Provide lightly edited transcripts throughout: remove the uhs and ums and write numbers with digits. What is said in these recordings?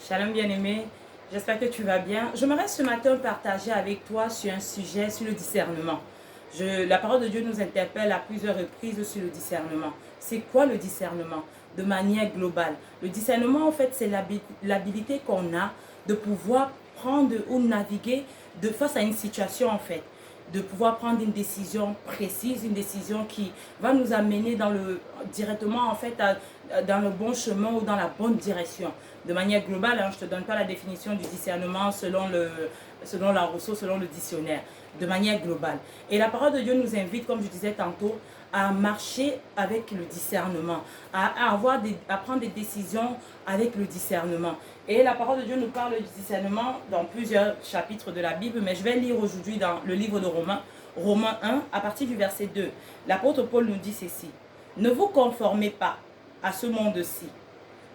Shalom bien-aimé, j'espère que tu vas bien. J'aimerais ce matin partager avec toi sur un sujet, sur le discernement. La parole de Dieu nous interpelle à plusieurs reprises sur le discernement. C'est quoi le discernement? De manière globale. Le discernement, en fait, c'est l'habilité qu'on a de pouvoir prendre ou naviguer face à une situation, en fait. De pouvoir prendre une décision précise, une décision qui va nous amener directement, en fait, dans le bon chemin ou dans la bonne direction. De manière globale, je ne te donne pas la définition du discernement selon la Rousseau, selon le dictionnaire, de manière globale. Et la parole de Dieu nous invite, comme je disais tantôt, à marcher avec le discernement, à prendre des décisions avec le discernement. Et la parole de Dieu nous parle du discernement dans plusieurs chapitres de la Bible, mais je vais lire aujourd'hui dans le livre de Romains 1, à partir du verset 2. L'apôtre Paul nous dit ceci: « Ne vous conformez pas à ce monde-ci,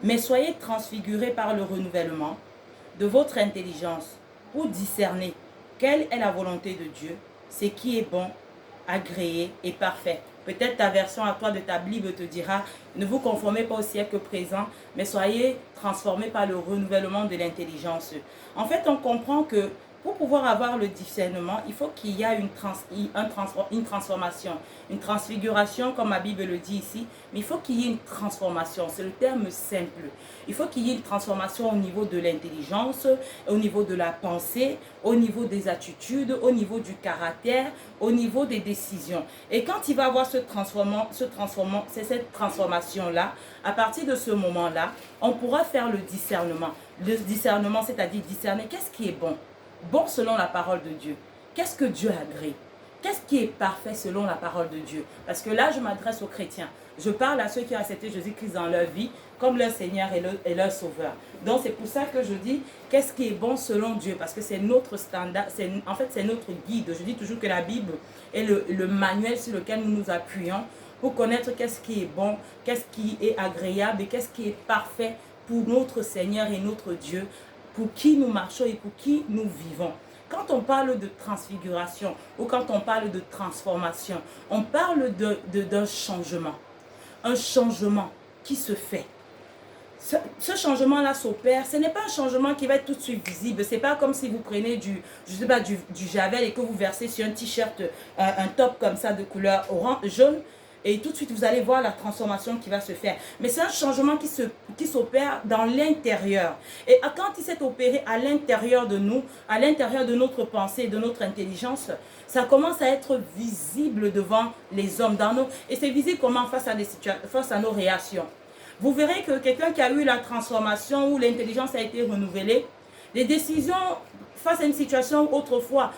mais soyez transfigurés par le renouvellement de votre intelligence pour discerner quelle est la volonté de Dieu, ce qui est bon, agréé et parfait. » Peut-être ta version à toi de ta Bible te dira: ne vous conformez pas au siècle présent, mais soyez transformés par le renouvellement de l'intelligence. En fait, on comprend que pour pouvoir avoir le discernement, il faut qu'il y ait une transformation, une transfiguration, comme ma Bible le dit ici, mais il faut qu'il y ait une transformation, c'est le terme simple. Il faut qu'il y ait une transformation au niveau de l'intelligence, au niveau de la pensée, au niveau des attitudes, au niveau du caractère, au niveau des décisions. Et quand il va avoir cette transformation-là, à partir de ce moment-là, on pourra faire le discernement. Le discernement, c'est-à-dire discerner qu'est-ce qui est bon. Bon selon la parole de Dieu. Qu'est-ce que Dieu agrée? Qu'est-ce qui est parfait selon la parole de Dieu? Parce que là, je m'adresse aux chrétiens. Je parle à ceux qui ont accepté Jésus-Christ dans leur vie comme leur Seigneur et leur Sauveur. Donc, c'est pour ça que je dis qu'est-ce qui est bon selon Dieu. Parce que c'est notre standard, en fait, c'est notre guide. Je dis toujours que la Bible est le manuel sur lequel nous nous appuyons pour connaître qu'est-ce qui est bon, qu'est-ce qui est agréable et qu'est-ce qui est parfait pour notre Seigneur et notre Dieu, pour qui nous marchons et pour qui nous vivons. Quand on parle de transfiguration ou quand on parle de transformation, on parle d'un changement. Un changement qui se fait. Ce changement-là s'opère. Ce n'est pas un changement qui va être tout de suite visible. Ce n'est pas comme si vous prenez du Javel et que vous versez sur un t-shirt, un top comme ça de couleur jaune. Et tout de suite, vous allez voir la transformation qui va se faire. Mais c'est un changement qui s'opère dans l'intérieur. Et quand il s'est opéré à l'intérieur de nous, à l'intérieur de notre pensée, de notre intelligence, ça commence à être visible devant les hommes. Et c'est visible comment face à nos réactions. Vous verrez que quelqu'un qui a eu la transformation où l'intelligence a été renouvelée, les décisions face à une situation autrefois,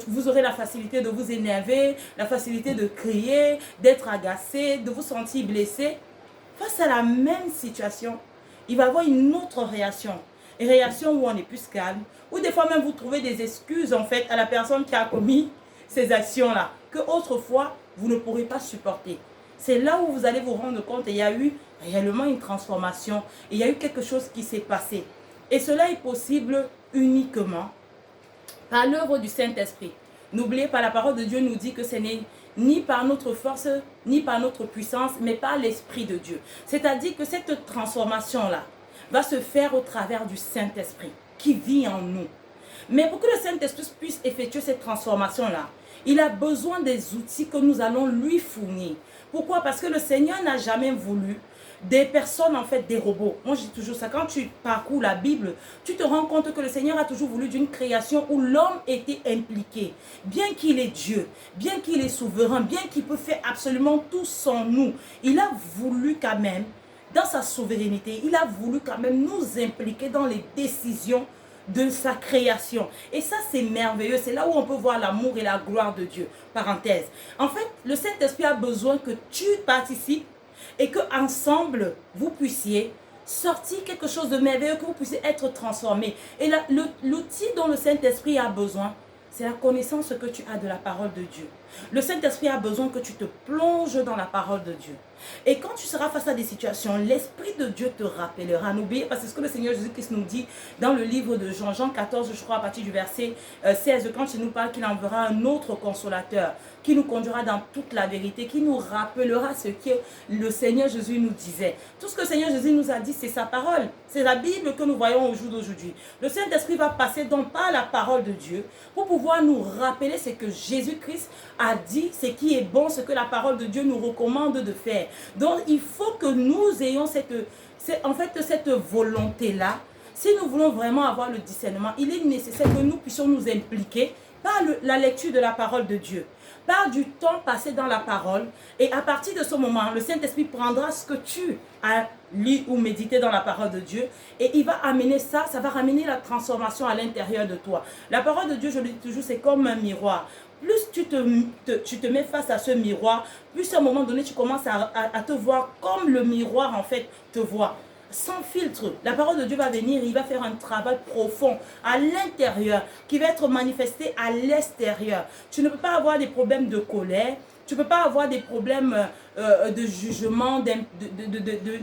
vous aurez la facilité de vous énerver, la facilité de crier, d'être agacé, de vous sentir blessé. Face à la même situation, il va y avoir une autre réaction. Une réaction où on est plus calme, où des fois même vous trouvez des excuses en fait à la personne qui a commis ces actions-là, que autrefois vous ne pourrez pas supporter. C'est là où vous allez vous rendre compte qu'il y a eu réellement une transformation, il y a eu quelque chose qui s'est passé. Et cela est possible uniquement par l'œuvre du Saint-Esprit. N'oubliez pas, la parole de Dieu nous dit que ce n'est ni par notre force, ni par notre puissance, mais par l'Esprit de Dieu. C'est-à-dire que cette transformation-là va se faire au travers du Saint-Esprit qui vit en nous. Mais pour que le Saint-Esprit puisse effectuer cette transformation-là, il a besoin des outils que nous allons lui fournir. Pourquoi? Parce que le Seigneur n'a jamais voulu des personnes, en fait, des robots. Moi, je dis toujours ça. Quand tu parcours la Bible, tu te rends compte que le Seigneur a toujours voulu d'une création où l'homme était impliqué. Bien qu'il est Dieu, bien qu'il est souverain, bien qu'il peut faire absolument tout sans nous, il a voulu quand même, dans sa souveraineté, il a voulu quand même nous impliquer dans les décisions de sa création. Et ça, c'est merveilleux. C'est là où on peut voir l'amour et la gloire de Dieu. Parenthèse. En fait, le Saint-Esprit a besoin que tu participes et que ensemble vous puissiez sortir quelque chose de merveilleux, que vous puissiez être transformé. Et l'outil dont le Saint-Esprit a besoin, c'est la connaissance que tu as de la parole de Dieu. Le Saint-Esprit a besoin que tu te plonges dans la parole de Dieu. Et quand tu seras face à des situations, l'Esprit de Dieu te rappellera. N'oubliez pas, c'est ce que le Seigneur Jésus-Christ nous dit dans le livre de Jean, Jean 14, je crois, à partir du verset 16, quand il nous parle qu'il enverra un autre consolateur, qui nous conduira dans toute la vérité, qui nous rappellera ce que le Seigneur Jésus nous disait. Tout ce que le Seigneur Jésus nous a dit, c'est sa parole. C'est la Bible que nous voyons au jour d'aujourd'hui. Le Saint-Esprit va passer donc par la parole de Dieu pour pouvoir nous rappeler ce que Jésus-Christ a dit, ce qui est bon, ce que la parole de Dieu nous recommande de faire. Donc, il faut que nous ayons cette volonté-là. Si nous voulons vraiment avoir le discernement, il est nécessaire que nous puissions nous impliquer par la lecture de la parole de Dieu, par du temps passé dans la parole. Et à partir de ce moment, le Saint-Esprit prendra ce que tu as lu ou médité dans la parole de Dieu et il va amener ça va ramener la transformation à l'intérieur de toi. La parole de Dieu, je le dis toujours, c'est comme un miroir. Plus tu te mets face à ce miroir, plus à un moment donné, tu commences à te voir comme le miroir en fait te voit. Sans filtre, la parole de Dieu va venir, il va faire un travail profond à l'intérieur qui va être manifesté à l'extérieur. Tu ne peux pas avoir des problèmes de colère, tu ne peux pas avoir des problèmes de jugement,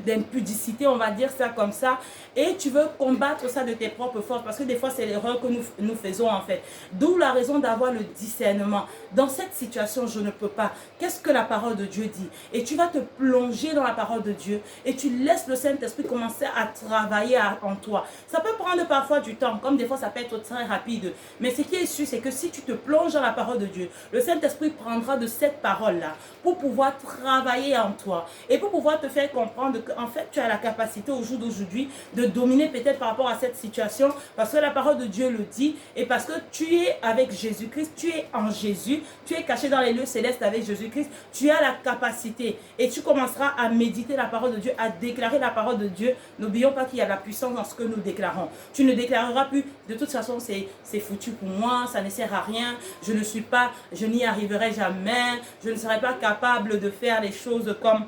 d'impudicité, on va dire ça comme ça. Et tu veux combattre ça de tes propres forces parce que des fois c'est l'erreur que nous faisons en fait. D'où la raison d'avoir le discernement. Dans cette situation, je ne peux pas. Qu'est-ce que la parole de Dieu dit? Et tu vas te plonger dans la parole de Dieu et tu laisses le Saint-Esprit commencer à travailler en toi. Ça peut prendre parfois du temps, comme des fois ça peut être très rapide. Mais ce qui est sûr, c'est que si tu te plonges dans la parole de Dieu, le Saint-Esprit prendra de cette parole-là pour pouvoir travailler en toi et pour pouvoir te faire comprendre qu'en fait tu as la capacité au jour d'aujourd'hui de dominer peut-être par rapport à cette situation parce que la parole de Dieu le dit et parce que tu es avec Jésus-Christ, tu es en Jésus, tu es caché dans les lieux célestes avec Jésus-Christ, tu as la capacité et tu commenceras à méditer la parole de Dieu, à déclarer la parole de Dieu. N'oublions pas qu'il y a la puissance dans ce que nous déclarons. Tu ne déclareras plus de toute façon c'est foutu pour moi, ça ne sert à rien, je n'y arriverai jamais, je ne serai pas capable de faire les choses comme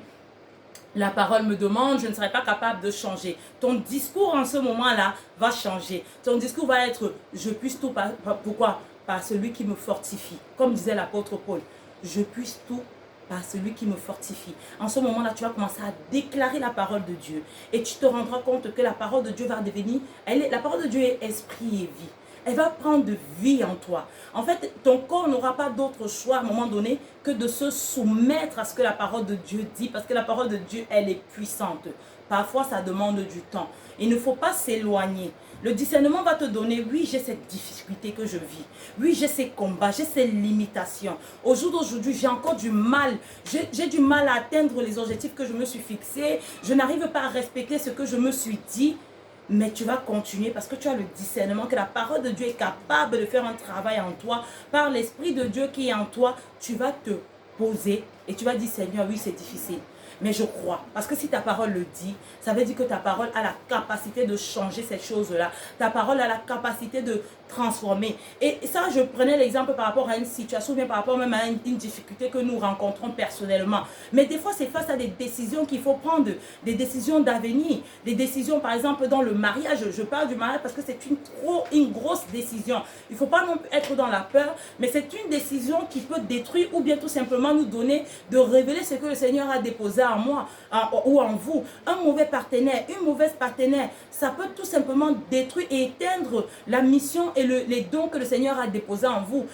la parole me demande, je ne serai pas capable de changer. Ton discours en ce moment-là va changer. Ton discours va être, je puisse tout, pourquoi? Par celui qui me fortifie. Comme disait l'apôtre Paul, je puisse tout par celui qui me fortifie. En ce moment-là, tu vas commencer à déclarer la parole de Dieu. Et tu te rendras compte que la parole de Dieu va devenir, la parole de Dieu est esprit et vie. Elle va prendre de vie en toi. En fait, ton corps n'aura pas d'autre choix à un moment donné que de se soumettre à ce que la parole de Dieu dit. Parce que la parole de Dieu, elle est puissante. Parfois, ça demande du temps. Il ne faut pas s'éloigner. Le discernement va te donner, oui, j'ai cette difficulté que je vis. Oui, j'ai ces combats, j'ai ces limitations. Au jour d'aujourd'hui, j'ai encore du mal. J'ai du mal à atteindre les objectifs que je me suis fixés. Je n'arrive pas à respecter ce que je me suis dit. Mais tu vas continuer parce que tu as le discernement que la parole de Dieu est capable de faire un travail en toi. Par l'Esprit de Dieu qui est en toi, tu vas te poser et tu vas dire, Seigneur, oui, c'est difficile. Mais je crois. Parce que si ta parole le dit, ça veut dire que ta parole a la capacité de changer ces choses-là. Ta parole a la capacité de transformer. Et ça, je prenais l'exemple par rapport à une situation, ou bien par rapport même à une difficulté que nous rencontrons personnellement. Mais des fois, c'est face à des décisions qu'il faut prendre, des décisions d'avenir, des décisions, par exemple, dans le mariage. Je parle du mariage parce que c'est une grosse décision. Il ne faut pas non plus être dans la peur, mais c'est une décision qui peut détruire ou bien tout simplement nous donner de révéler ce que le Seigneur a déposé en moi ou en vous. Un mauvais partenaire, une mauvaise partenaire, ça peut tout simplement détruire et éteindre la mission et les dons que le Seigneur a déposés en vous.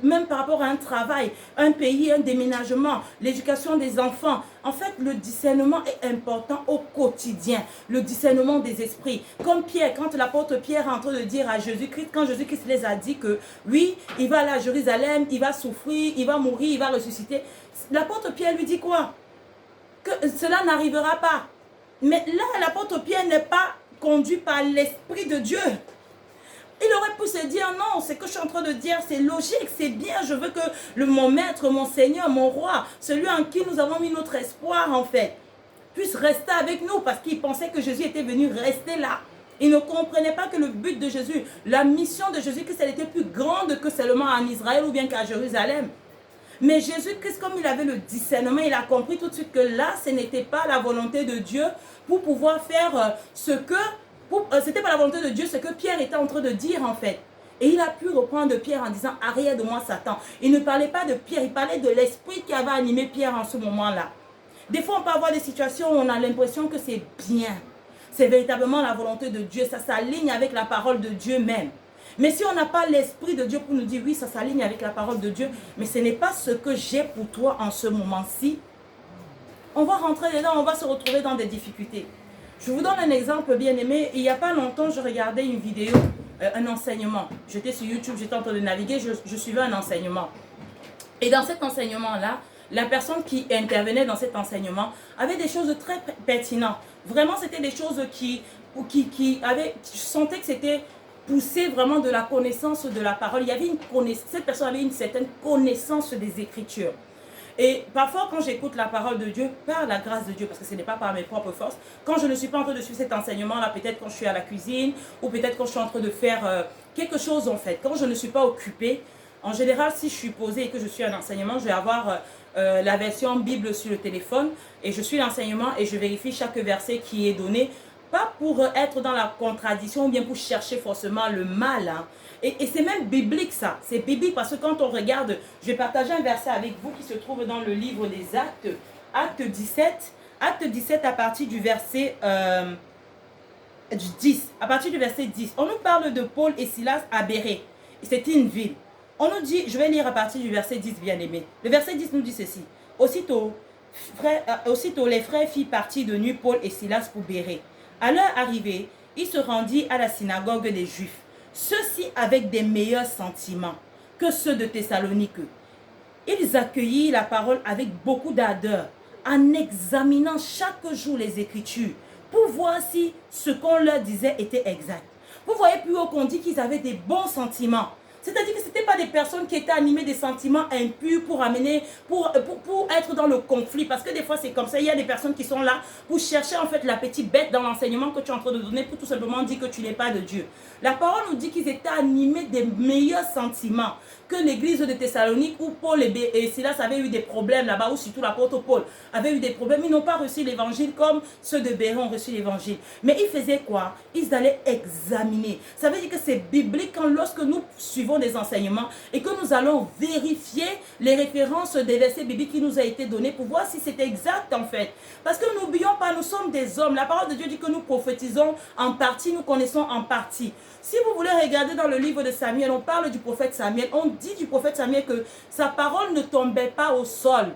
Même par rapport à un travail, un pays, un déménagement, l'éducation des enfants. En fait, le discernement est important au quotidien. Le discernement des esprits. Comme Pierre, quand l'apôtre Pierre est en train de dire à Jésus-Christ, quand Jésus-Christ les a dit que oui, il va aller à Jérusalem, il va souffrir, il va mourir, il va ressusciter. L'apôtre Pierre lui dit quoi? Que cela n'arrivera pas. Mais là, l'apôtre Pierre n'est pas conduit par l'Esprit de Dieu. Il aurait pu se dire, non, ce que je suis en train de dire, c'est logique, c'est bien. Je veux que mon maître, mon Seigneur, mon roi, celui en qui nous avons mis notre espoir, en fait, puisse rester avec nous. Parce qu'il pensait que Jésus était venu rester là. Il ne comprenait pas que le but de Jésus, la mission de Jésus, que elle était plus grande que seulement en Israël ou bien qu'à Jérusalem. Mais Jésus-Christ, comme il avait le discernement, il a compris tout de suite que là, ce n'était pas la volonté de Dieu pour pouvoir faire ce que... C'était pas la volonté de Dieu, ce que Pierre était en train de dire en fait. Et il a pu reprendre Pierre en disant, arrière de moi Satan. Il ne parlait pas de Pierre, il parlait de l'esprit qui avait animé Pierre en ce moment-là. Des fois, on peut avoir des situations où on a l'impression que c'est bien. C'est véritablement la volonté de Dieu. Ça s'aligne avec la parole de Dieu même. Mais si on n'a pas l'esprit de Dieu pour nous dire, oui, ça s'aligne avec la parole de Dieu, mais ce n'est pas ce que j'ai pour toi en ce moment-ci, on va rentrer dedans, on va se retrouver dans des difficultés. Je vous donne un exemple bien aimé. Il n'y a pas longtemps, je regardais une vidéo, un enseignement. J'étais sur YouTube, j'étais en train de naviguer, je suivais un enseignement. Et dans cet enseignement-là, la personne qui intervenait dans cet enseignement avait des choses très pertinentes. Vraiment, c'était des choses qui avaient, je sentais que c'était poussé vraiment de la connaissance de la parole. Il y avait une connaissance, cette personne avait une certaine connaissance des Écritures. Et parfois, quand j'écoute la parole de Dieu, par la grâce de Dieu, parce que ce n'est pas par mes propres forces, quand je ne suis pas en train de suivre cet enseignement-là, peut-être quand je suis à la cuisine, ou peut-être quand je suis en train de faire quelque chose en fait, quand je ne suis pas occupée, en général, si je suis posée et que je suis un enseignement, je vais avoir la version Bible sur le téléphone, et je suis l'enseignement et je vérifie chaque verset qui est donné, pas pour être dans la contradiction ou bien pour chercher forcément le mal, hein. Et c'est même biblique ça, c'est biblique parce que quand on regarde, je vais partager un verset avec vous qui se trouve dans le livre des Actes, Acte 17 à partir du verset 10, à partir du verset 10, on nous parle de Paul et Silas à Bérée, c'était une ville. On nous dit, je vais lire à partir du verset 10 bien aimé, le verset 10 nous dit ceci, aussitôt les frères firent partie de nuit Paul et Silas pour Bérée. À leur arrivée, ils se rendirent à la synagogue des Juifs. Ceux-ci avec des meilleurs sentiments que ceux de Thessalonique. Ils accueillirent la parole avec beaucoup d'ardeur, en examinant chaque jour les Écritures, pour voir si ce qu'on leur disait était exact. Vous voyez plus haut qu'on dit qu'ils avaient des bons sentiments. C'est-à-dire que ce n'étaient pas des personnes qui étaient animées des sentiments impurs pour être dans le conflit. Parce que des fois, c'est comme ça. Il y a des personnes qui sont là pour chercher en fait la petite bête dans l'enseignement que tu es en train de donner pour tout simplement dire que tu n'es pas de Dieu. La parole nous dit qu'ils étaient animés des meilleurs sentiments que l'église de Thessalonique où Paul et Silas avaient eu des problèmes là-bas, ou surtout l'apôtre Paul avait eu des problèmes. Ils n'ont pas reçu l'évangile comme ceux de Bérée ont reçu l'évangile. Mais ils faisaient quoi? Ils allaient examiner. Ça veut dire que c'est biblique quand lorsque nous suivons des enseignements et que nous allons vérifier les références des versets bibliques qui nous a été donnés pour voir si c'est exact en fait. Parce que n'oublions pas, nous sommes des hommes. La parole de Dieu dit que nous prophétisons en partie, nous connaissons en partie. Si vous voulez regarder dans le livre de Samuel, on parle du prophète Samuel. On dit du prophète Samuel que sa parole ne tombait pas au sol.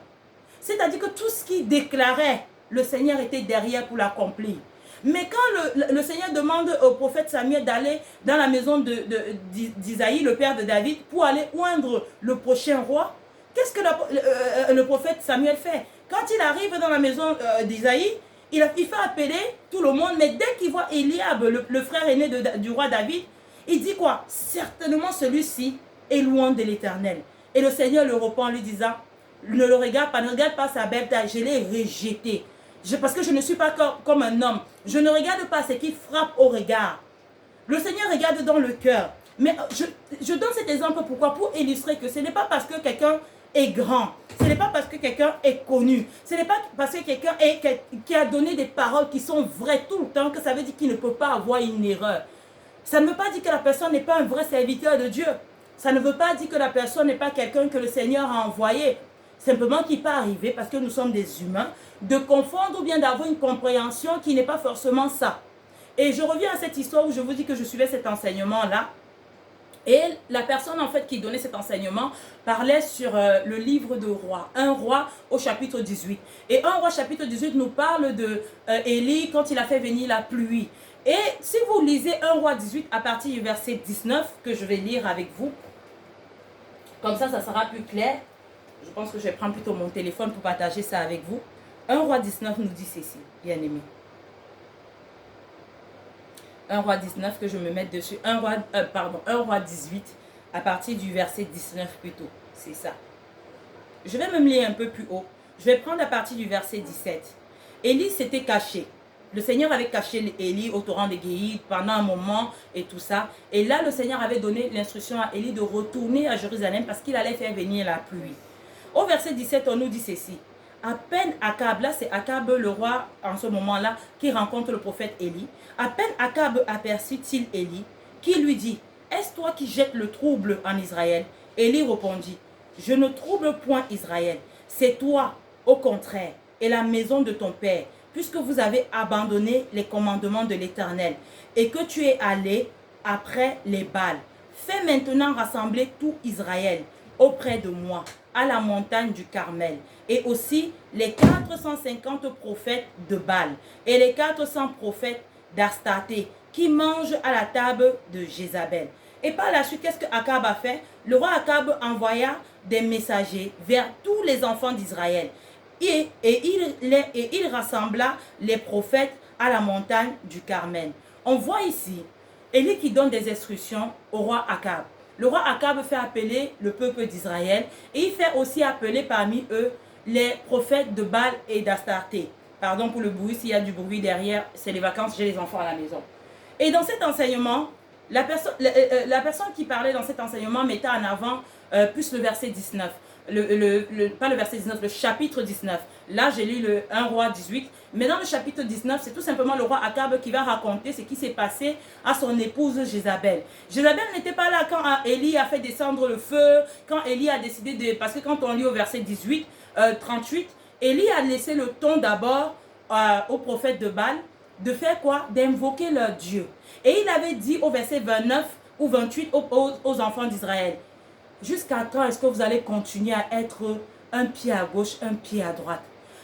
C'est-à-dire que tout ce qu'il déclarait, le Seigneur était derrière pour l'accomplir. Mais quand le Seigneur demande au prophète Samuel d'aller dans la maison d'Isaïe, le père de David, pour aller oindre le prochain roi, qu'est-ce que le prophète Samuel fait? Quand il arrive dans la maison d'Isaïe, il fait appeler tout le monde, mais dès qu'il voit Eliab, le frère aîné du roi David, il dit quoi? Certainement celui-ci est loin de l'Éternel. Et le Seigneur le reprend en lui disant, ne le regarde pas, ne regarde pas sa belle taille, je l'ai rejeté. Parce que je ne suis pas comme un homme. Je ne regarde pas ce qui frappe au regard. Le Seigneur regarde dans le cœur. Mais je donne cet exemple pourquoi? Pour illustrer que ce n'est pas parce que quelqu'un est grand, ce n'est pas parce que quelqu'un est connu, ce n'est pas parce que quelqu'un qui a donné des paroles qui sont vraies tout le temps que ça veut dire qu'il ne peut pas avoir une erreur. Ça ne veut pas dire que la personne n'est pas un vrai serviteur de Dieu. Ça ne veut pas dire que la personne n'est pas quelqu'un que le Seigneur a envoyé. Simplement qu'il peut arriver, parce que nous sommes des humains, de confondre ou bien d'avoir une compréhension qui n'est pas forcément ça. Et je reviens à cette histoire où je vous dis que je suivais cet enseignement-là. Et la personne en fait qui donnait cet enseignement parlait sur le livre de Rois, un roi au chapitre 18. Et un roi chapitre 18 nous parle de Élie quand il a fait venir la pluie. Et si vous lisez un roi 18 à partir du verset 19 que je vais lire avec vous, comme ça sera plus clair. Je pense que je vais prendre plutôt mon téléphone pour partager ça avec vous. 1 roi 19 nous dit ceci, bien aimé. 1 roi 19 que je me mette dessus. 1 roi 18 à partir du verset 19 plutôt. C'est ça. Je vais même lire un peu plus haut. Je vais prendre à partir du verset 17. Élie s'était caché. Le Seigneur avait caché Élie au torrent de Guéhi pendant un moment et tout ça. Et là, le Seigneur avait donné l'instruction à Élie de retourner à Jérusalem parce qu'il allait faire venir la pluie. Au verset 17, on nous dit ceci. À peine Akab, là c'est Akab le roi en ce moment-là qui rencontre le prophète Élie. À peine Akab aperçut-il Élie qui lui dit, est-ce toi qui jettes le trouble en Israël? Élie répondit, je ne trouble point Israël, c'est toi, au contraire, et la maison de ton père, puisque vous avez abandonné les commandements de l'Éternel, et que tu es allé après les Baals. Fais maintenant rassembler tout Israël auprès de moi, à la montagne du Carmel, et aussi les 450 prophètes de Baal, et les 400 prophètes d'Astarté, qui mangent à la table de Jézabel. Et par la suite, qu'est-ce que Akab a fait? Le roi Akab envoya des messagers vers tous les enfants d'Israël. Et il rassembla les prophètes à la montagne du Carmel. On voit ici Élie qui donne des instructions au roi Akab. Le roi Akab fait appeler le peuple d'Israël et il fait aussi appeler parmi eux les prophètes de Baal et d'Astarté. Pardon pour le bruit, s'il y a du bruit derrière, c'est les vacances, j'ai les enfants à la maison. Et dans cet enseignement, la personne qui parlait dans cet enseignement mettait en avant plus le verset 19. Pas le verset 19, le chapitre 19. Là, j'ai lu le 1 roi 18. Mais dans le chapitre 19, c'est tout simplement le roi Akab qui va raconter ce qui s'est passé à son épouse Jézabel. Jézabel n'était pas là quand Élie a fait descendre le feu, quand Élie a décidé de... Parce que quand on lit au verset 18, 38, Élie a laissé le ton d'abord aux prophètes de Baal de faire quoi? D'invoquer leur Dieu. Et il avait dit au verset 29 ou 28 aux enfants d'Israël, jusqu'à quand est-ce que vous allez continuer à être un pied à gauche, un pied à droite?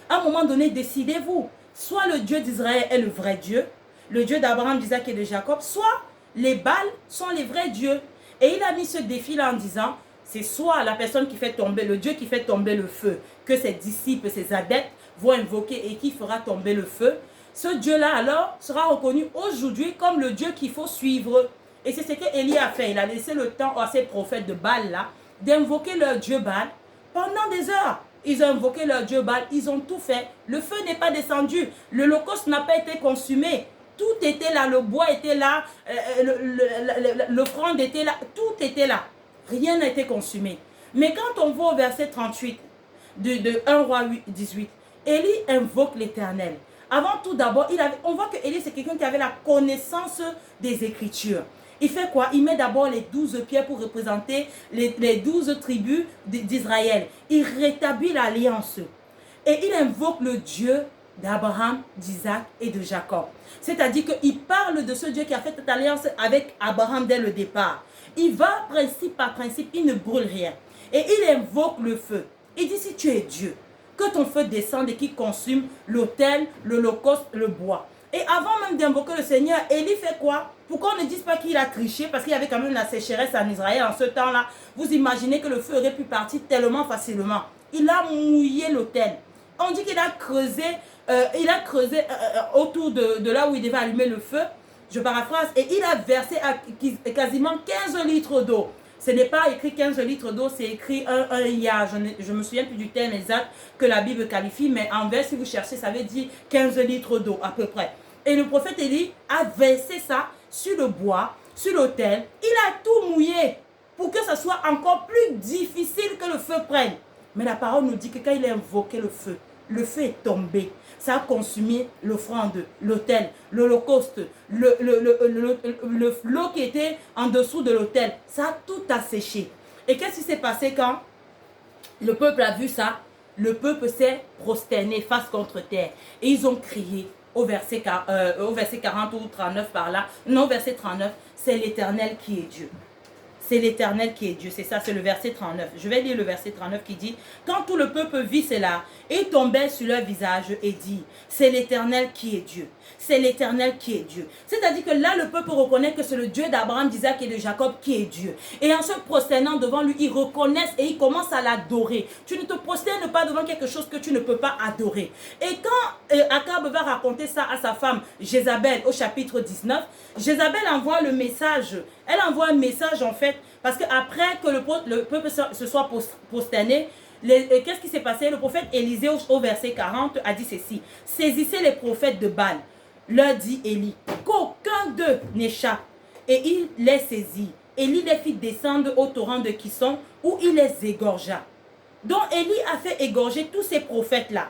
À un moment donné, décidez-vous. Soit le Dieu d'Israël est le vrai Dieu, le Dieu d'Abraham, d'Isaac et de Jacob, soit les Baals sont les vrais dieux. Et il a mis ce défi-là en disant, c'est soit la personne qui fait tomber, le Dieu qui fait tomber le feu, que ses disciples, ses adeptes vont invoquer et qui fera tomber le feu. Ce Dieu-là alors sera reconnu aujourd'hui comme le Dieu qu'il faut suivre. Et c'est ce qu'Élie a fait. Il a laissé le temps à ces prophètes de Baal-là d'invoquer leur Dieu Baal pendant des heures. Ils ont invoqué leur Dieu Baal, ils ont tout fait. Le feu n'est pas descendu, l'holocauste n'a pas été consumé. Tout était là, le bois était là, l'offrande était là, tout était là. Rien n'a été consumé. Mais quand on voit au verset 38 de 1 roi 18, Élie invoque l'Éternel. Avant tout d'abord, on voit que Élie c'est quelqu'un qui avait la connaissance des Écritures. Il fait quoi? Il met d'abord les 12 pierres pour représenter les 12 tribus d'Israël. Il rétablit l'alliance. Et il invoque le Dieu d'Abraham, d'Isaac et de Jacob. C'est-à-dire qu'il parle de ce Dieu qui a fait cette alliance avec Abraham dès le départ. Il va principe par principe, il ne brûle rien. Et il invoque le feu. Il dit, si tu es Dieu, que ton feu descende et qu'il consume l'autel, l'holocauste, le bois. Et avant même d'invoquer le Seigneur, Élie fait quoi? Pourquoi on ne dise pas qu'il a triché? Parce qu'il y avait quand même la sécheresse en Israël en ce temps-là. Vous imaginez que le feu aurait pu partir tellement facilement. Il a mouillé l'autel. On dit qu'il a creusé, autour de là où il devait allumer le feu. Je paraphrase. Et il a versé quasiment 15 litres d'eau. Ce n'est pas écrit 15 litres d'eau, c'est écrit un ya. Je ne me souviens plus du terme exact que la Bible qualifie, mais en vers, si vous cherchez, ça veut dire 15 litres d'eau à peu près. Et le prophète Élie a versé ça sur le bois, sur l'autel. Il a tout mouillé pour que ce soit encore plus difficile que le feu prenne. Mais la parole nous dit que quand il a invoqué le feu est tombé. Ça a consumé l'offrande, l'autel, l'holocauste, l'eau qui était en dessous de l'autel. Ça a tout asséché. Et qu'est-ce qui s'est passé quand le peuple a vu ça? Le peuple s'est prosterné face contre terre. Et ils ont crié au verset 40 ou 39 par là. Non, verset 39, c'est l'Éternel qui est Dieu. C'est l'Éternel qui est Dieu. C'est ça, c'est le verset 39. Je vais lire le verset 39 qui dit, quand tout le peuple vit cela, ils tombaient sur leur visage et dit, c'est l'Éternel qui est Dieu. C'est l'Éternel qui est Dieu. C'est-à-dire que là, le peuple reconnaît que c'est le Dieu d'Abraham, d'Isaac et de Jacob qui est Dieu. Et en se prosternant devant lui, ils reconnaissent et ils commencent à l'adorer. Tu ne te prosternes pas devant quelque chose que tu ne peux pas adorer. Et quand Akab va raconter ça à sa femme Jézabel au chapitre 19, Jézabel envoie le message. Elle envoie un message en fait, parce qu'après que le peuple se soit prosterné, qu'est-ce qui s'est passé? Le prophète Élisée au verset 40 a dit ceci: saisissez les prophètes de Baal, leur dit Élie, qu'aucun d'eux n'échappe. Et il les saisit. Élie les fit descendre au torrent de Kison, où il les égorgea. Donc Élie a fait égorger tous ces prophètes-là.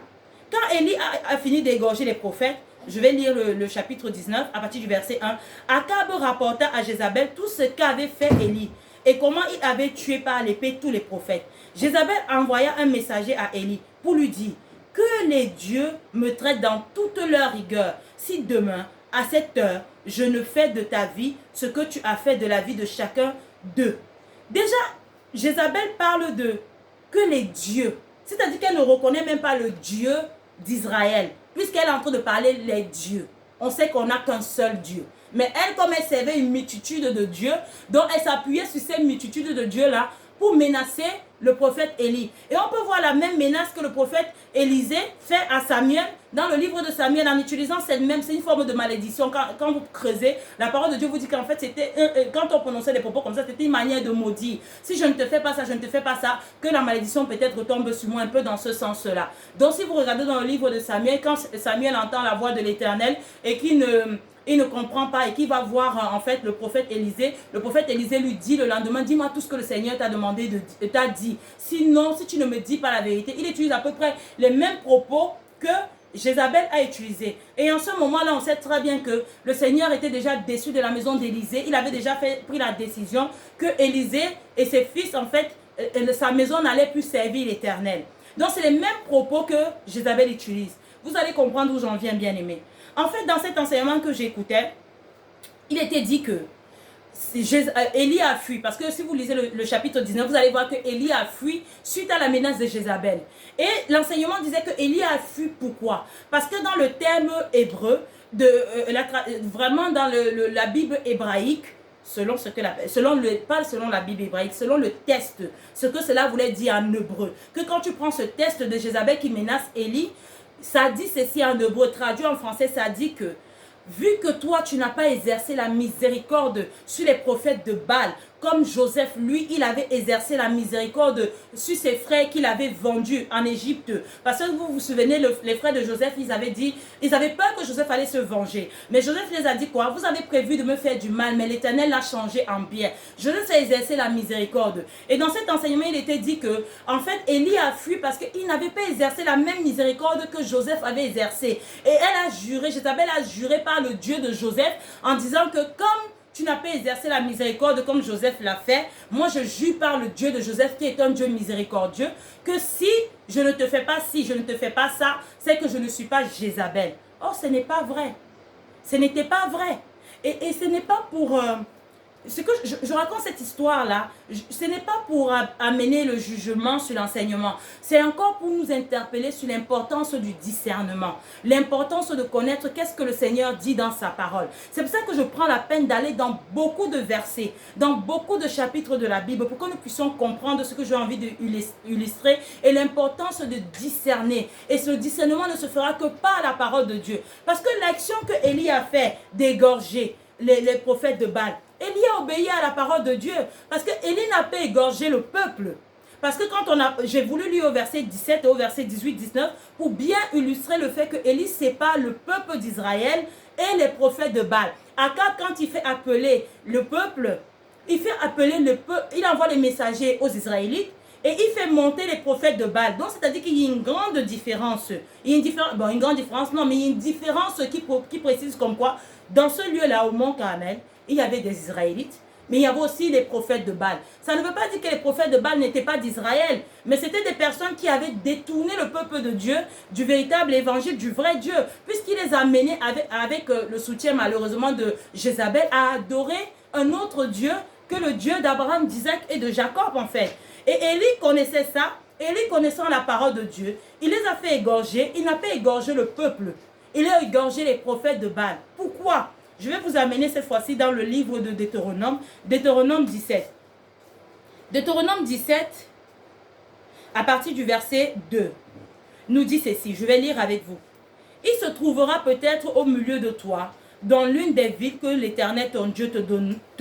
Quand Élie a fini d'égorger les prophètes, Je vais lire le chapitre 19 à partir du verset 1. Akab rapporta à Jézabel tout ce qu'avait fait Élie et comment il avait tué par l'épée tous les prophètes. Jézabel envoya un messager à Élie pour lui dire que les dieux me traitent dans toute leur rigueur si demain, à cette heure, je ne fais de ta vie ce que tu as fait de la vie de chacun d'eux. Déjà, Jézabel parle de que les dieux, c'est-à-dire qu'elle ne reconnaît même pas le Dieu d'Israël, puisqu'elle est en train de parler les dieux. On sait qu'on n'a qu'un seul Dieu. Mais elle, comme elle servait une multitude de dieux, donc elle s'appuyait sur ces multitudes de dieux-là pour menacer le prophète Élie. Et on peut voir la même menace que le prophète Élisée fait à Samuel dans le livre de Samuel en utilisant cette même, c'est une forme de malédiction. Quand vous creusez, la parole de Dieu vous dit qu'en fait, c'était, quand on prononçait des propos comme ça, c'était une manière de maudire. Si je ne te fais pas ça, je ne te fais pas ça, que la malédiction peut-être tombe sur moi un peu dans ce sens-là. Donc si vous regardez dans le livre de Samuel, quand Samuel entend la voix de l'Éternel et qu'il ne comprend pas et qui va voir en fait le prophète Élisée lui dit le lendemain, dis-moi tout ce que le Seigneur t'a demandé, t'a dit. Sinon, si tu ne me dis pas la vérité, il utilise à peu près les mêmes propos que Jézabel a utilisé. Et en ce moment-là, on sait très bien que le Seigneur était déjà déçu de la maison d'Élisée. Il avait déjà pris la décision que Élisée et ses fils, en fait, sa maison n'allait plus servir l'Éternel. Donc, c'est les mêmes propos que Jézabel utilise. Vous allez comprendre où j'en viens, bien aimé. En fait, dans cet enseignement que j'écoutais, il était dit que Élie a fui. Parce que si vous lisez le chapitre 19, vous allez voir que Élie a fui suite à la menace de Jézabel. Et l'enseignement disait que Élie a fui pourquoi? Parce que dans le terme hébreu, vraiment dans la Bible hébraïque, selon pas selon la Bible hébraïque, selon le test, ce que cela voulait dire en hébreu, que quand tu prends ce test de Jézabel qui menace Élie, ça dit ceci en hébreu, traduit en français, ça dit que vu que toi, tu n'as pas exercé la miséricorde sur les prophètes de Baal, comme Joseph, lui, il avait exercé la miséricorde sur ses frères qu'il avait vendus en Égypte. Parce que vous vous souvenez, les frères de Joseph, ils avaient peur que Joseph allait se venger. Mais Joseph les a dit quoi? Vous avez prévu de me faire du mal, mais l'Éternel l'a changé en bien. Joseph a exercé la miséricorde. Et dans cet enseignement, il était dit que, en fait, Élie a fui parce qu'il n'avait pas exercé la même miséricorde que Joseph avait exercée. Et elle a juré, Jézabel a juré par le Dieu de Joseph en disant que comme tu n'as pas exercé la miséricorde comme Joseph l'a fait, moi je jure par le Dieu de Joseph qui est un Dieu miséricordieux, que si je ne te fais pas ci, je ne te fais pas ça, c'est que je ne suis pas Jézabel. Or ce n'est pas vrai. Ce n'était pas vrai. Et ce n'est pas pour... ce que je raconte cette histoire-là, ce n'est pas pour amener le jugement sur l'enseignement. C'est encore pour nous interpeller sur l'importance du discernement. L'importance de connaître qu'est-ce que le Seigneur dit dans sa parole. C'est pour ça que je prends la peine d'aller dans beaucoup de versets, dans beaucoup de chapitres de la Bible, pour que nous puissions comprendre ce que j'ai envie d'illustrer et l'importance de discerner. Et ce discernement ne se fera que par la parole de Dieu. Parce que l'action que Élie a fait d'égorger les prophètes de Baal, Élie a obéi à la parole de Dieu. Parce que Élie n'a pas égorgé le peuple. Parce que j'ai voulu lire au verset 17 et au verset 18-19 pour bien illustrer le fait que Élie sépare le peuple d'Israël et les prophètes de Baal. Akab, quand il fait appeler le peuple, il envoie les messagers aux Israélites et il fait monter les prophètes de Baal. Donc, c'est-à-dire qu'il y a une grande différence. Il y a une grande différence, non, mais il y a une différence qui précise comme quoi, dans ce lieu-là, au Mont Carmel, il y avait des Israélites, mais il y avait aussi les prophètes de Baal. Ça ne veut pas dire que les prophètes de Baal n'étaient pas d'Israël, mais c'était des personnes qui avaient détourné le peuple de Dieu du véritable évangile, du vrai Dieu, puisqu'il les a menés avec le soutien malheureusement de Jézabel à adorer un autre Dieu que le Dieu d'Abraham, d'Isaac et de Jacob en fait. Et Élie connaissait ça, Élie connaissant la parole de Dieu, il les a fait égorger, il n'a pas égorgé le peuple, il a égorgé les prophètes de Baal. Pourquoi? Je vais vous amener cette fois-ci dans le livre de Deutéronome, Deutéronome 17. Deutéronome 17, à partir du verset 2, nous dit ceci, je vais lire avec vous. Il se trouvera peut-être au milieu de toi, dans l'une des villes que l'Éternel ton Dieu te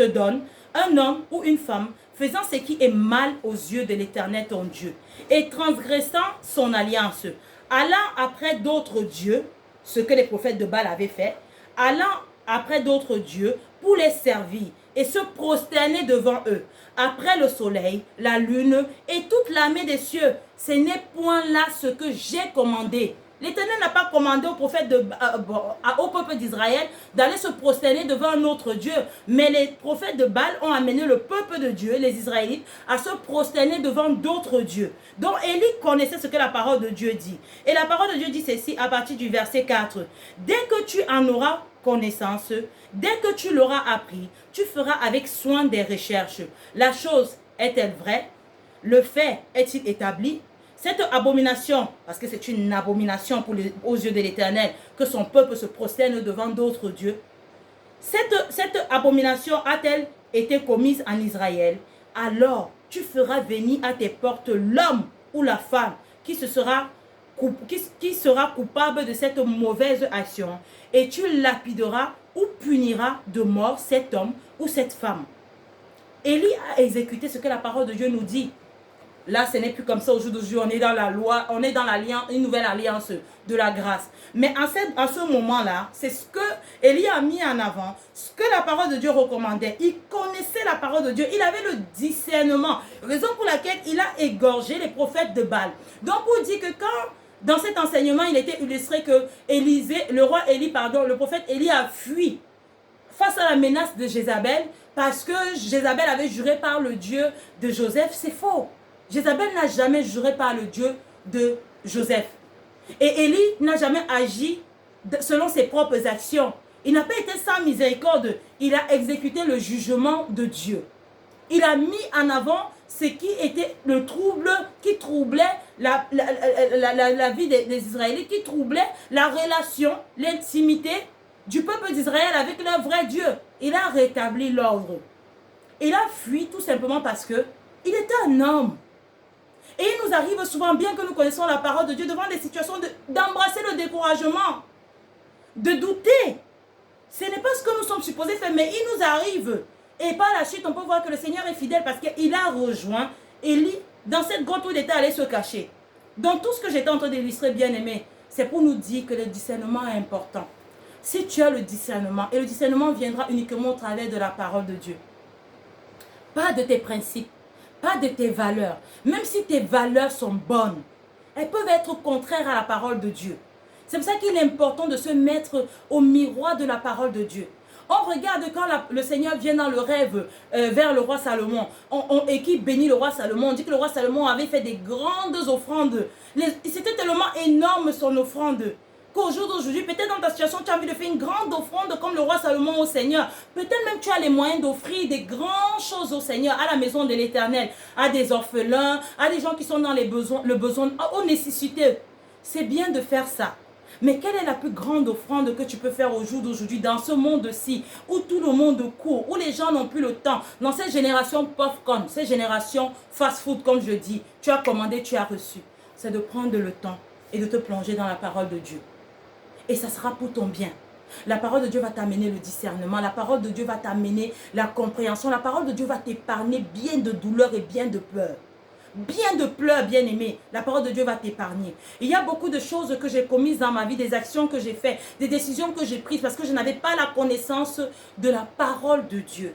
donne, un homme ou une femme faisant ce qui est mal aux yeux de l'Éternel ton Dieu, et transgressant son alliance, allant après d'autres dieux, ce que les prophètes de Baal avaient fait, allant après d'autres dieux pour les servir et se prosterner devant eux, après le soleil, la lune et toute l'armée des cieux. Ce n'est point là ce que j'ai commandé L'Éternel n'a pas commandé au prophète au peuple d'Israël d'aller se prosterner devant un autre Dieu. Mais les prophètes de Baal ont amené le peuple de Dieu, les Israélites, à se prosterner devant d'autres dieux. Donc Élie connaissait ce que la parole de Dieu dit. Et la parole de Dieu dit ceci à partir du verset 4. Dès que tu en auras connaissance, dès que tu l'auras appris, tu feras avec soin des recherches. La chose est-elle vraie? Le fait est-il établi? Cette abomination, parce que c'est une abomination aux yeux de l'Éternel, que son peuple se prosterne devant d'autres dieux, cette abomination a-t-elle été commise en Israël? Alors tu feras venir à tes portes l'homme ou la femme qui sera coupable de cette mauvaise action, et tu lapideras ou puniras de mort cet homme ou cette femme. Élie a exécuté ce que la parole de Dieu nous dit. Là, ce n'est plus comme ça au jour d'aujourd'hui. On est dans la loi, on est dans une nouvelle alliance de la grâce. Mais à ce moment-là, c'est ce que Élie a mis en avant, ce que la parole de Dieu recommandait. Il connaissait la parole de Dieu, il avait le discernement. Raison pour laquelle il a égorgé les prophètes de Baal. Donc, pour dire que quand, dans cet enseignement, il était illustré que le prophète Élie a fui face à la menace de Jézabel, parce que Jézabel avait juré par le Dieu de Joseph, c'est faux. Jézabel n'a jamais juré par le Dieu de Joseph. Et Élie n'a jamais agi selon ses propres actions. Il n'a pas été sans miséricorde. Il a exécuté le jugement de Dieu. Il a mis en avant ce qui était le trouble, qui troublait la vie des Israélites, qui troublait la relation, l'intimité du peuple d'Israël avec leur vrai Dieu. Il a rétabli l'ordre. Il a fui tout simplement parce que il était un homme. Et il nous arrive souvent, bien que nous connaissons la parole de Dieu, devant des situations d'embrasser le découragement, de douter. Ce n'est pas ce que nous sommes supposés faire, mais il nous arrive. Et par la suite, on peut voir que le Seigneur est fidèle parce qu'il a rejoint Élie dans cette grotte où il était allé se cacher. Donc tout ce que j'étais en train d'illustrer, bien aimé, c'est pour nous dire que le discernement est important. Si tu as le discernement, et le discernement viendra uniquement au travers de la parole de Dieu. Pas de tes principes, pas de tes valeurs. Même si tes valeurs sont bonnes, elles peuvent être contraires à la parole de Dieu. C'est pour ça qu'il est important de se mettre au miroir de la parole de Dieu. On regarde quand le Seigneur vient dans le rêve vers le roi Salomon et qui bénit le roi Salomon. On dit que le roi Salomon avait fait des grandes offrandes. C'était tellement énorme son offrande qu'au jour d'aujourd'hui, peut-être dans ta situation, tu as envie de faire une grande offrande comme le roi Salomon au Seigneur. Peut-être même tu as les moyens d'offrir des grandes choses au Seigneur, à la maison de l'Éternel, à des orphelins, à des gens qui sont dans le besoin, aux nécessités. C'est bien de faire ça. Mais quelle est la plus grande offrande que tu peux faire au jour d'aujourd'hui dans ce monde-ci où tout le monde court, où les gens n'ont plus le temps, dans cette génération popcorn, cette génération fast-food comme je dis, tu as commandé, tu as reçu. C'est de prendre le temps et de te plonger dans la parole de Dieu. Et ça sera pour ton bien. La parole de Dieu va t'amener le discernement. La parole de Dieu va t'amener la compréhension. La parole de Dieu va t'épargner bien de douleur et bien de peur. Bien de pleurs, bien aimé. La parole de Dieu va t'épargner. Il y a beaucoup de choses que j'ai commises dans ma vie, des actions que j'ai faites, des décisions que j'ai prises parce que je n'avais pas la connaissance de la parole de Dieu.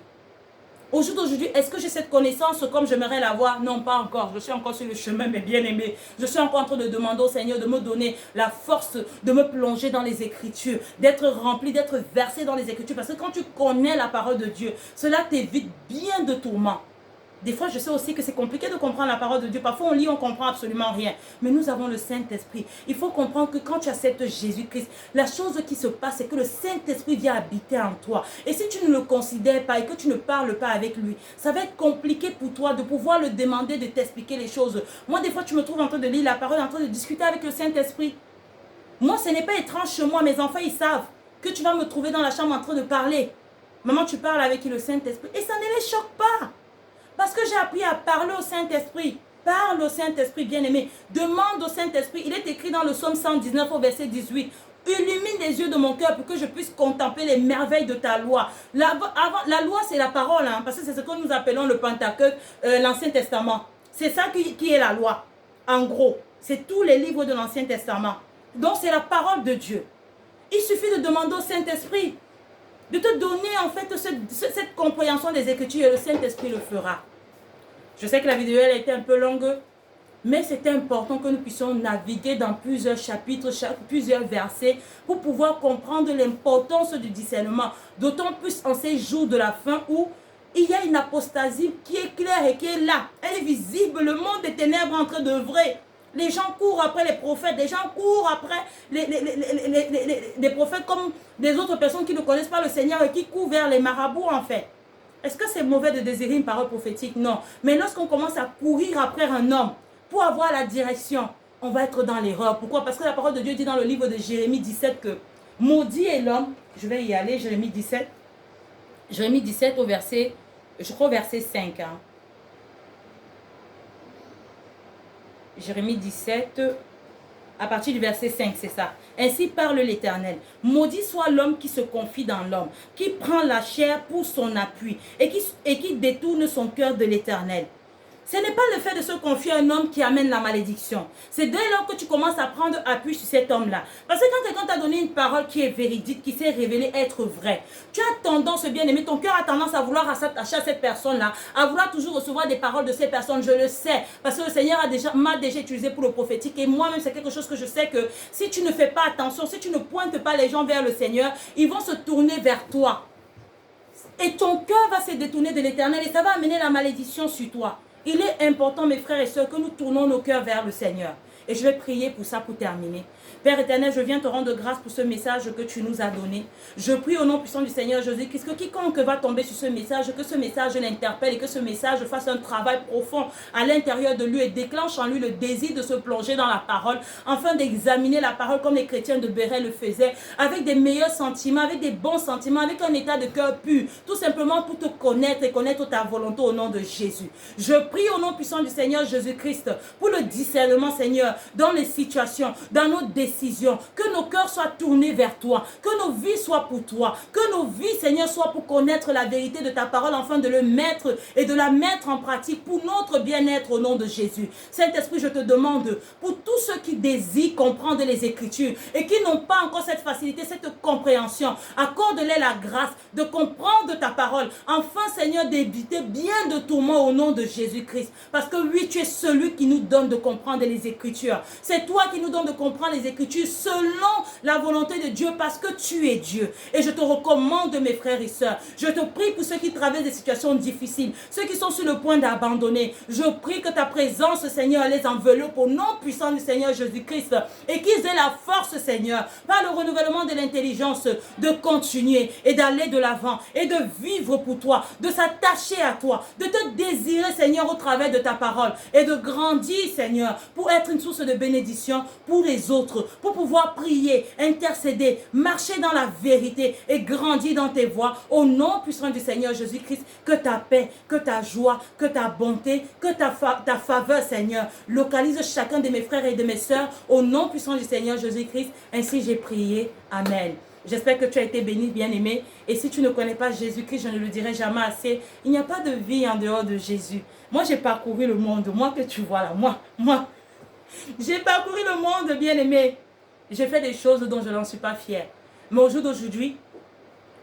Au jour d'aujourd'hui, est-ce que j'ai cette connaissance comme j'aimerais l'avoir? Non, pas encore. Je suis encore sur le chemin, mes bien-aimés. Je suis encore en train de demander au Seigneur de me donner la force de me plonger dans les Écritures, d'être rempli, d'être versé dans les Écritures. Parce que quand tu connais la parole de Dieu, cela t'évite bien de tourments. Des fois, je sais aussi que c'est compliqué de comprendre la parole de Dieu. Parfois, on lit, on ne comprend absolument rien. Mais nous avons le Saint-Esprit. Il faut comprendre que quand tu acceptes Jésus-Christ, la chose qui se passe, c'est que le Saint-Esprit vient habiter en toi. Et si tu ne le considères pas et que tu ne parles pas avec lui, ça va être compliqué pour toi de pouvoir le demander, de t'expliquer les choses. Moi, des fois, tu me trouves en train de lire la parole, en train de discuter avec le Saint-Esprit. Moi, ce n'est pas étrange chez moi. Mes enfants, ils savent que tu vas me trouver dans la chambre en train de parler. Maman, tu parles avec le Saint-Esprit. Et ça ne les choque pas. Parce que j'ai appris à parler au Saint-Esprit. Parle au Saint-Esprit, bien-aimé. Demande au Saint-Esprit. Il est écrit dans le psaume 119 au verset 18. Illumine les yeux de mon cœur pour que je puisse contempler les merveilles de ta loi. La loi, c'est la parole, hein, parce que c'est ce que nous appelons le Pentateuque, l'Ancien Testament. C'est ça qui est la loi. En gros, c'est tous les livres de l'Ancien Testament. Donc, c'est la parole de Dieu. Il suffit de demander au Saint-Esprit de te donner en fait cette compréhension des Écritures et le Saint-Esprit le fera. Je sais que la vidéo elle a été un peu longue, Mais c'est important que nous puissions naviguer dans plusieurs chapitres, plusieurs versets, pour pouvoir comprendre l'importance du discernement. D'autant plus en ces jours de la fin où il y a une apostasie qui est claire et qui est là. Elle est visible, le monde des ténèbres est en train d'œuvrer. Les gens courent après les prophètes, les gens courent après les prophètes comme des autres personnes qui ne connaissent pas le Seigneur et qui courent vers les marabouts en fait. Est-ce que c'est mauvais de désirer une parole prophétique? Non. Mais lorsqu'on commence à courir après un homme pour avoir la direction, on va être dans l'erreur. Pourquoi? Parce que la parole de Dieu dit dans le livre de Jérémie 17 que maudit est l'homme, je vais y aller, Jérémie 17 au verset, je crois verset 5. Hein. Jérémie 17, à partir du verset 5, c'est ça. Ainsi parle l'Éternel. Maudit soit l'homme qui se confie dans l'homme, qui prend la chair pour son appui et qui détourne son cœur de l'Éternel. Ce n'est pas le fait de se confier à un homme qui amène la malédiction. C'est dès lors que tu commences à prendre appui sur cet homme-là. Parce que quand quelqu'un t'a donné une parole qui est véridique, qui s'est révélée être vraie, tu as tendance, bien aimé, ton cœur a tendance à vouloir s'attacher à cette personne-là, à vouloir toujours recevoir des paroles de ces personnes. Je le sais, parce que le Seigneur m'a déjà utilisé pour le prophétique. Et moi-même, c'est quelque chose que je sais que si tu ne fais pas attention, si tu ne pointes pas les gens vers le Seigneur, ils vont se tourner vers toi. Et ton cœur va se détourner de l'Éternel et ça va amener la malédiction sur toi. Il est important, mes frères et sœurs, que nous tournons nos cœurs vers le Seigneur. Et je vais prier pour ça, pour terminer. Père éternel, je viens te rendre grâce pour ce message que tu nous as donné. Je prie au nom puissant du Seigneur Jésus-Christ que quiconque va tomber sur ce message, que ce message l'interpelle et que ce message fasse un travail profond à l'intérieur de lui et déclenche en lui le désir de se plonger dans la parole, afin d'examiner la parole comme les chrétiens de Béret le faisaient, avec des meilleurs sentiments, avec des bons sentiments, avec un état de cœur pur, tout simplement pour te connaître et connaître ta volonté au nom de Jésus. Je prie au nom puissant du Seigneur Jésus-Christ pour le discernement, Seigneur, dans les situations, dans nos décisions, que nos cœurs soient tournés vers toi, que nos vies soient pour toi, que nos vies, Seigneur, soient pour connaître la vérité de ta parole, afin de le mettre et de la mettre en pratique pour notre bien-être au nom de Jésus. Saint-Esprit, je te demande pour tous ceux qui désirent comprendre les Écritures et qui n'ont pas encore cette facilité, cette compréhension, accorde-les la grâce de comprendre ta parole, afin, Seigneur, d'éviter bien de tourments au nom de Jésus-Christ. Parce que oui, tu es celui qui nous donne de comprendre les Écritures. C'est toi qui nous donne de comprendre les Écritures selon la volonté de Dieu, parce que tu es Dieu. Et je te recommande, mes frères et sœurs, je te prie pour ceux qui traversent des situations difficiles, ceux qui sont sur le point d'abandonner. Je prie que ta présence, Seigneur, les enveloppe au nom puissant du Seigneur Jésus-Christ et qu'ils aient la force, Seigneur, par le renouvellement de l'intelligence, de continuer et d'aller de l'avant et de vivre pour toi, de s'attacher à toi, de te désirer, Seigneur, au travers de ta parole et de grandir, Seigneur, pour être une source de bénédiction pour les autres, pour pouvoir prier, intercéder, marcher dans la vérité et grandir dans tes voies au nom puissant du Seigneur Jésus-Christ. Que ta paix, que ta joie, que ta bonté, que ta faveur, Seigneur, localise chacun de mes frères et de mes sœurs au nom puissant du Seigneur Jésus-Christ. Ainsi j'ai prié. Amen. J'espère que tu as été béni, bien-aimé. Et si tu ne connais pas Jésus-Christ, je ne le dirai jamais assez. Il n'y a pas de vie en dehors de Jésus. Moi, j'ai parcouru le monde. Moi que tu vois là, moi. J'ai parcouru le monde, bien-aimé. J'ai fait des choses dont je n'en suis pas fière. Mais au jour d'aujourd'hui,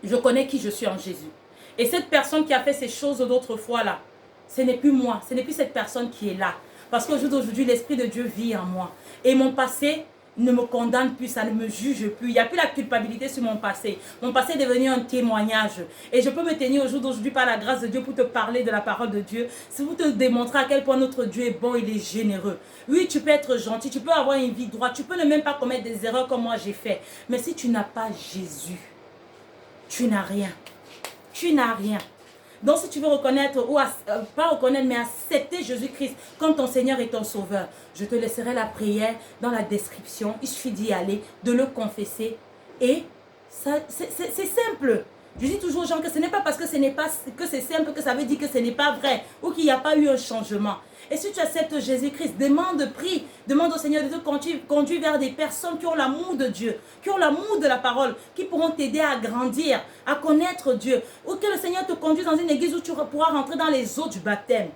je connais qui je suis en Jésus. Et cette personne qui a fait ces choses d'autrefois là, ce n'est plus moi. Ce n'est plus cette personne qui est là. Parce qu'au jour d'aujourd'hui, l'Esprit de Dieu vit en moi. Et mon passé ne me condamne plus, ça ne me juge plus. Il n'y a plus la culpabilité sur mon passé. Mon passé est devenu un témoignage. Et je peux me tenir au jour d'aujourd'hui par la grâce de Dieu pour te parler de la parole de Dieu. C'est pour te démontrer à quel point notre Dieu est bon, il est généreux. Oui, tu peux être gentil, tu peux avoir une vie droite, tu peux ne même pas commettre des erreurs comme moi j'ai fait. Mais si tu n'as pas Jésus, tu n'as rien. Tu n'as rien. Donc si tu veux reconnaître, ou pas reconnaître, mais accepter Jésus-Christ comme ton Seigneur et ton Sauveur, je te laisserai la prière dans la description. Il suffit d'y aller, de le confesser. Et c'est simple. Je dis toujours aux gens que ce n'est pas parce que c'est simple que ça veut dire que ce n'est pas vrai ou qu'il n'y a pas eu un changement. Et si tu acceptes Jésus-Christ, prie, demande au Seigneur de te conduire vers des personnes qui ont l'amour de Dieu, qui ont l'amour de la parole, qui pourront t'aider à grandir, à connaître Dieu. Ou que le Seigneur te conduise dans une église où tu pourras rentrer dans les eaux du baptême.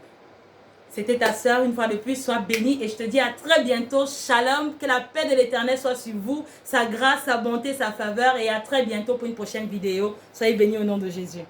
C'était ta sœur, une fois de plus, sois bénie et je te dis à très bientôt. Shalom, que la paix de l'Éternel soit sur vous, sa grâce, sa bonté, sa faveur et à très bientôt pour une prochaine vidéo. Soyez bénis au nom de Jésus.